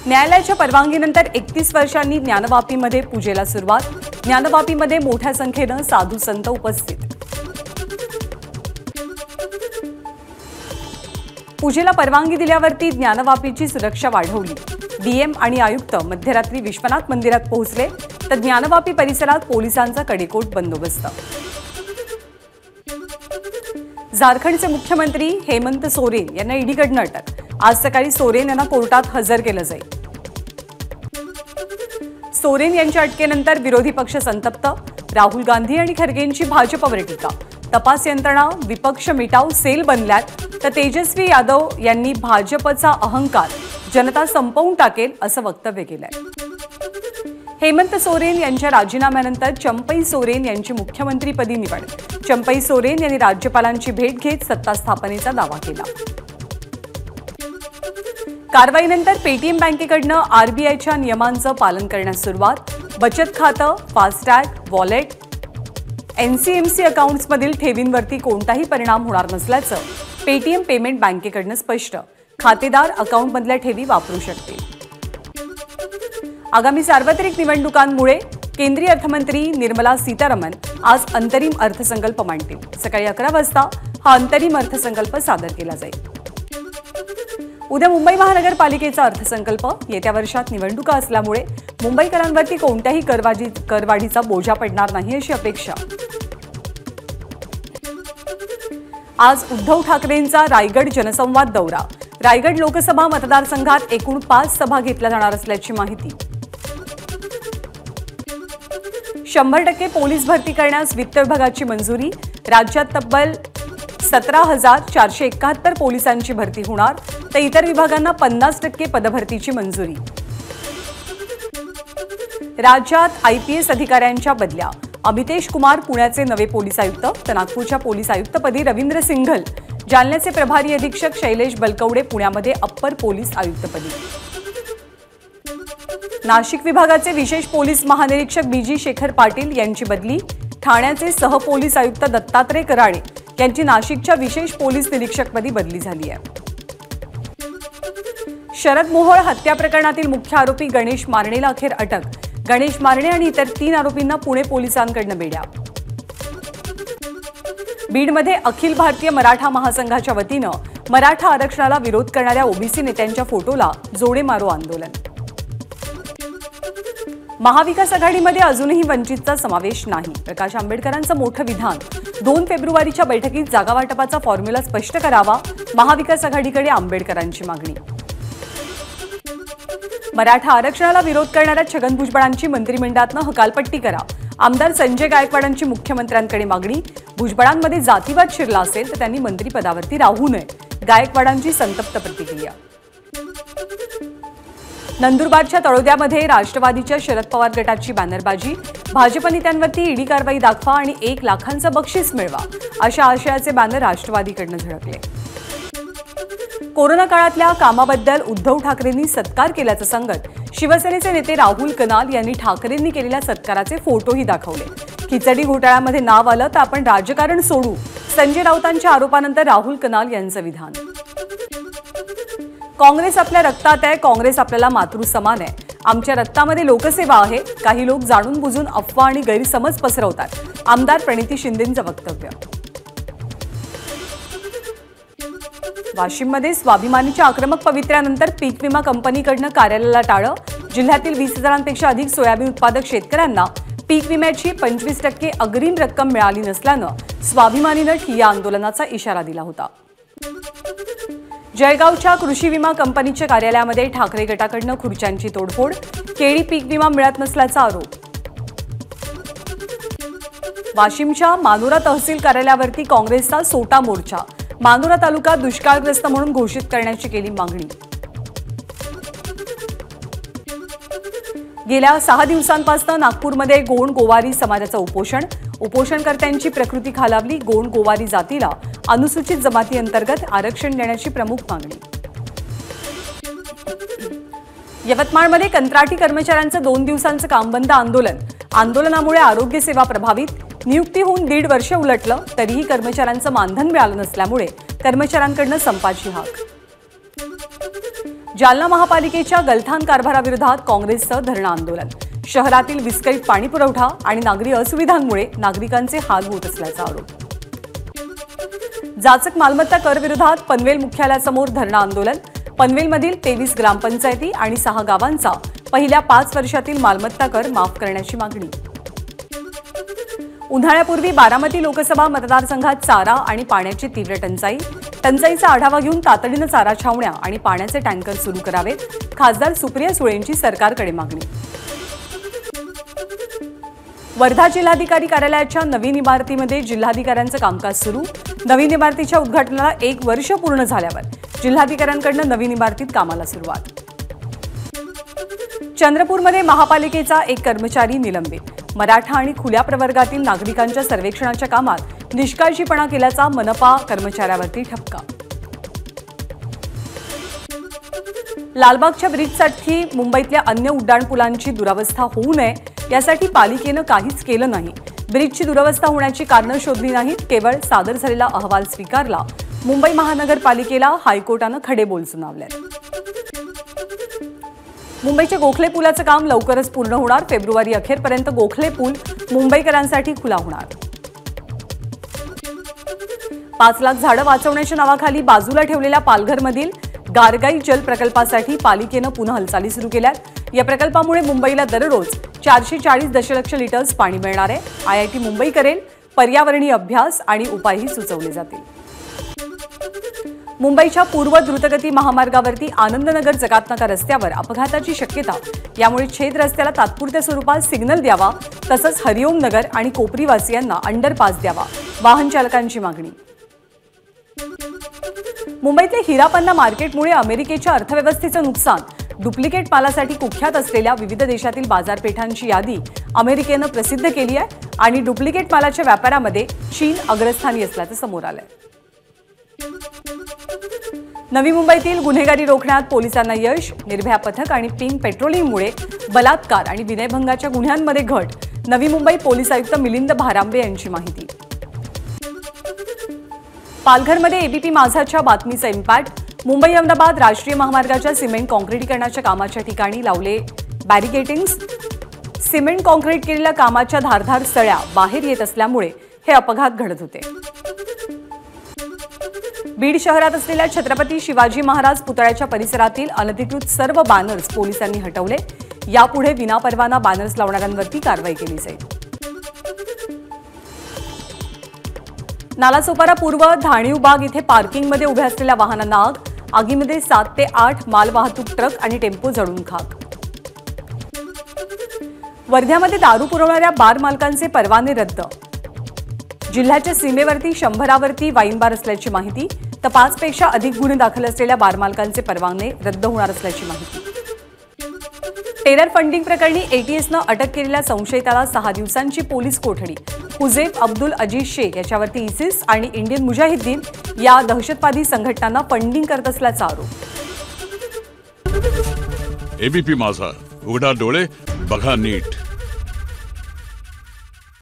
न्यायालयाच्या परवानगीनंतर 31 वर्षांनी ज्ञानवापीमध्ये पूजेला सुरुवात। ज्ञानवापीमध्ये मोठ्या संख्येने साधू संत उपस्थित। पूजेला परवानगी दिल्यावरती ज्ञानवापीची सुरक्षा वाढवली। डीएम आणि आयुक्त मध्यरात्री विश्वनाथ मंदिरात पोहोचले, तर ज्ञानवापी परिसरात पोलिसांचा कडेकोट बंदोबस्त। झारखंडचे मुख्यमंत्री हेमंत सोरेन यांना ईडीकडून अटक। आज सकाळी सोरेन यांना कोर्टात हजर केलं जाईल। सोरेन यांच्या अटकेनंतर विरोधी पक्ष संतप्त। राहुल गांधी आणि खरगेंची भाजपवर टीका। तपास यंत्रणा विपक्ष मिटाव सेल बनल्यात, तर तेजस्वी यादव यांनी भाजपचा अहंकार जनता संपवून टाकेल असं वक्तव्य केलंय। हेमंत सोरेन यांच्या राजीनाम्यानंतर चंपई सोरेन यांची मुख्यमंत्रीपदी निवड। चंपई सोरेन यांनी राज्यपालांची भेट घेत सत्ता स्थापनेचा दावा केला। कारवाईनंतर पेटीएम बँकेकडून आरबीआयच्या नियमांचं पालन करण्यास सुरुवात। बचत खातं, फास्टॅग, वॉलेट, एनसीएमसी अकाउंट्समधील ठेवींवरती कोणताही परिणाम होणार नसल्याचं पेटीएम पेमेंट बँकेकडून स्पष्ट। खातेदार अकाउंटमधल्या ठेवी वापरू शकतील। आगामी सार्वत्रिक निवडणुकांमुळे केंद्रीय अर्थमंत्री निर्मला सीतारामन आज अंतरिम अर्थसंकल्प मांडतील। सकाळी 11 वाजता हा अंतरिम अर्थसंकल्प सादर केला जाईल। उद्या मुंबई महानगरपालिकेचा अर्थसंकल्प। येत्या वर्षात निवडणुका असल्यामुळे मुंबईकरांवरती कोणत्याही करवाढीचा बोजा पडणार नाही अशी अपेक्षा। आज उद्धव ठाकरेंचा रायगड जनसंवाद दौरा। रायगड लोकसभा मतदारसंघात एकूण 5 सभा घेतल्या जाणार असल्याची माहिती। 100% पोलीस भरती करण्यास वित्त विभागाची मंजुरी। राज्यात तब्बल 17,471 पोलिसांची भरती होणार, तर इतर विभागांना 50% पदभरतीची मंजुरी। राज्यात आयपीएस अधिकाऱ्यांच्या बदल्या। अमितेश कुमार पुण्याचे नवे पोलीस आयुक्त, तर नागपूरच्या पोलीस आयुक्तपदी रवींद्र सिंघल, जालन्याचे प्रभारी अधीक्षक शैलेश बलकवडे पुण्यामध्ये अप्पर पोलीस आयुक्तपदी। नाशिक विभागाचे विशेष पोलीस महानिरीक्षक बीजी शेखर पाटील यांची बदली। ठाण्याचे सहपोलीस आयुक्त दत्तात्रय कराळे यांची नाशिकच्या विशेष पोलीस निरीक्षकपदी बदली झाली आहे। शरद मोहोळ हत्या प्रकरणातील मुख्य आरोपी गणेश मारणेला अखेर अटक। गणेश मारणे आणि इतर 3 आरोपींना पुणे पोलिसांकडून बेड्या। बीडमध्ये अखिल भारतीय मराठा महासंघाच्या वतीनं मराठा आरक्षणाला विरोध करणाऱ्या ओबीसी नेत्यांच्या फोटोला जोडे मारो आंदोलन। महाविकास आघाडीमध्ये अजूनही वंचितचा समावेश नाही। प्रकाश आंबेडकरांचं मोठं विधान। 2 फेब्रुवारीच्या बैठकीत जागा वाटपाचा फॉर्म्युला स्पष्ट करावा, महाविकास आघाडीकडे आंबेडकरांची मागणी। मराठा आरक्षणाला विरोध करणाऱ्या छगन भुजबळांची मंत्रिमंडळातनं हकालपट्टी करा, आमदार संजय गायकवाडांची मुख्यमंत्र्यांकडे मागणी। भुजबळांमध्ये जातीवाद शिरला असेल तर त्यांनी मंत्रिपदावरती राहू नये, गायकवाडांची संतप्त प्रतिक्रिया। नंदुरबारच्या तळोद्यामध्ये राष्ट्रवादीच्या शरद पवार गटाची बॅनरबाजी। भाजप नेत्यांवरती ईडी कारवाई दाखवा आणि 1 लाखांचं बक्षीस मिळवा, अशा आशयाचे बॅनर राष्ट्रवादीकडून झळकले। कोरोना काळातल्या कामाबद्दल उद्धव ठाकरेंनी सत्कार केल्याचं सांगत शिवसेनेचे नेते राहुल कनाल यांनी ठाकरेंनी केलेल्या सत्काराचे फोटोही दाखवले। खिचडी घोटाळ्यामध्ये नाव आलं तर आपण राजकारण सोडू, संजय राऊतांच्या आरोपानंतर राहुल कनाल यांचं विधान। काँग्रेस आपल्या रक्तात आहे, काँग्रेस आपल्याला मातृसमान आहे, आमच्या रक्तामध्ये लोकसेवा आहे। काही लोक जाणून बुजून अफवा आणि गैरसमज पसरवतात, आमदार प्रणिती शिंदेंचं वक्तव्य। वाशिममध्ये स्वाभिमानीच्या आक्रमक पवित्र्यानंतर पीक विमा कंपनीकडून कार्यालयाला टाळं। जिल्ह्यातील 20,000पेक्षा अधिक सोयाबीन उत्पादक शेतकऱ्यांना पीक विम्याची 25% अग्रिम रक्कम मिळाली नसल्यानं स्वाभिमानीनं ठिय्या आंदोलनाचा इशारा दिला होता। जळगावच्या कृषी विमा कंपनीच्या कार्यालयामध्ये ठाकरे गटाकडून खुर्च्यांची तोडफोड। केळी पीक विमा मिळत नसल्याचा आरोप। वाशिमच्या मानोरा तहसील कार्यालयावरती काँग्रेसचा सोटा मोर्चा। मानोरा तालुका दुष्काळग्रस्त म्हणून घोषित करण्याची केली मागणी। गेल्या 6 दिवसांपासून नागपूरमध्ये गोंड गोवारी समाजाचं उपोषण। उपोषणकर्त्यांची प्रकृती खालावली। गोंड गोवारी जातीला अनुसूचित जमाती अंतर्गत आरक्षण देण्याची प्रमुख मागणी। यवतमाळमध्ये कंत्राटी कर्मचाऱ्यांचं 2 दिवसांचं काम बंद आंदोलन। आंदोलनामुळे आरोग्य सेवा प्रभावित। नियुक्ती होऊन 1.5 वर्ष उलटलं तरीही कर्मचाऱ्यांचं मानधन मिळालं नसल्यामुळे कर्मचाऱ्यांकडून संपाची हाक. जालना महापालिकेच्या गलथान कारभाराविरोधात काँग्रेसचं धरणं आंदोलन. शहरातील विस्कळीत पाणी पुरवठा आणि नागरी असुविधांमुळे नागरिकांचे हाल होत असल्याचा आरोप. जाचक मालमत्ता कर विरोधात पनवेल मुख्यालयासमोर धरणं आंदोलन. पनवेलमधील 23 ग्रामपंचायती आणि 6 गावांचा पहिल्या 5 वर्षातील मालमत्ता कर माफ करण्याची मागणी. उन्हाळ्यापूर्वी बारामती लोकसभा मतदारसंघात चारा आणि पाण्याची तीव्र टंचाई. टंचाईचा आढावा घेऊन तातडीनं चारा छावण्या आणि पाण्याचे टँकर सुरू करावेत. खासदार सुप्रिया सुळेंची सरकारकडे मागणी. वर्धा जिल्हाधिकारी कार्यालयाच्या नवीन इमारतीमध्ये जिल्हाधिकाऱ्यांचं कामकाज सुरू. नवीन इमारतीच्या उद्घाटनाला 1 वर्ष पूर्ण झाल्यावर जिल्हाधिकाऱ्यांकडून नवीन इमारतीत कामाला सुरुवात. चंद्रपूरमध्ये महापालिकेचा एक कर्मचारी निलंबित. मराठा आणि खुल्या प्रवर्गातील नागरिकांच्या सर्वेक्षणाच्या कामात निष्काळजीपणा केल्याचा मनपा कर्मचाऱ्यावरती ठपका. लालबागच्या ब्रिजसाठी मुंबईतल्या अन्य उड्डाणपुलांची दुरावस्था होऊ नये यासाठी पालिकेनं काहीच केलं नाही. ब्रिजची दुरावस्था होण्याची कारणं शोधली नाहीत, केवळ सादर झालेला अहवाल स्वीकारला. मुंबई महानगरपालिकेला हायकोर्टानं खडेबोल सुनावले. मुंबईच्या गोखले पुलाचं काम लवकरच पूर्ण होणार. फेब्रुवारी अखेरपर्यंत गोखले पूल मुंबईकरांसाठी खुला होणार. 5 लाख झाडं वाचवण्याच्या नावाखाली बाजूला ठेवलेल्या पालघरमधील गारगाई जल प्रकल्पासाठी पालिकेनं पुन्हा हालचाली सुरू केल्यात. या प्रकल्पामुळे मुंबईला दररोज 440 दशलक्ष लिटर्स पाणी मिळणार आहे. IIT मुंबई करेल. पर्यावरणीय अभ्यास आणि उपायही सुचवले जातील. मुंबईच्या पूर्व द्रुतगती महामार्गावरती आनंदनगर जकातनाका रस्त्यावर अपघाताची शक्यता. यामुळे छेद रस्त्याला तात्पुरत्या स्वरूपात सिग्नल द्यावा, तसंच हरिओम नगर आणि कोपरीवासियांना अंडरपास द्यावा. वाहन चालकांची मागणी. मुंबईतल्या हिरापन्ना मार्केटमुळे अमेरिकेच्या अर्थव्यवस्थेचं नुकसान. डुप्लिकेट मालासाठी कुख्यात असलेल्या विविध देशातील बाजारपेठांची यादी अमेरिकेनं प्रसिद्ध केली आहे आणि डुप्लिकेट मालाच्या व्यापारामध्ये चीन अग्रस्थानी असल्याचं समोर आलंय. नवी मुंबईतील गुन्हेगारी रोखण्यात पोलिसांना यश. निर्भया पथक आणि पिंक पेट्रोलिंगमुळे बलात्कार आणि विनयभंगाच्या गुन्ह्यांमध्ये घट. नवी मुंबई पोलीस आयुक्त मिलिंद भारांबे यांची माहिती. पालघरमध्ये एबीपी माझाच्या बातमीचा इम्पॅक्ट. मुंबई अहमदाबाद राष्ट्रीय महामार्गाच्या सिमेंट कॉन्क्रिटीकरणाच्या कामाच्या ठिकाणी लावले बॅरिकेटिंग्स. सिमेंट कॉन्क्रीट केलेल्या कामाच्या धारधार सळ्या बाहेर येत असल्यामुळे हे अपघात घडत होते. बीड शहरात असलेल्या छत्रपती शिवाजी महाराज पुतळ्याच्या परिसरातील अनधिकृत सर्व बॅनर्स पोलिसांनी हटवले. यापुढे विनापरवाना बॅनर्स लावणाऱ्यांवरती कारवाई केली जाईल. नालासोपारा पूर्व धाणीवबाग इथे पार्किंगमध्ये उभ्या असलेल्या वाहनांना आग. आगीमध्ये 7 ते 8 मालवाहतूक ट्रक आणि टेम्पो जळून खाक. वर्ध्यामध्ये दारू पुरवणाऱ्या बार मालकांचे परवाने रद्द. जिल्ह्याच्या सीमेवरती 100वरती वाईन बार असल्याची माहिती. तर 5 पेक्षा अधिक गुन्हे दाखल असलेल्या बार मालकांचे परवाने रद्द होणार असल्याची माहिती. टेरर फंडिंग प्रकरणी एटीएसनं अटक केलेल्या संशयिताला 6 दिवसांची पोलीस कोठडी. हुजेफ अब्दुल अजीज शेख याच्यावरती इसिस आणि इंडियन मुजाहिद्दीन या दहशतवादी संघटनांना फंडिंग करत असल्याचा आरोप. एबीपी माझा, उघडा डोळे बघा नीट.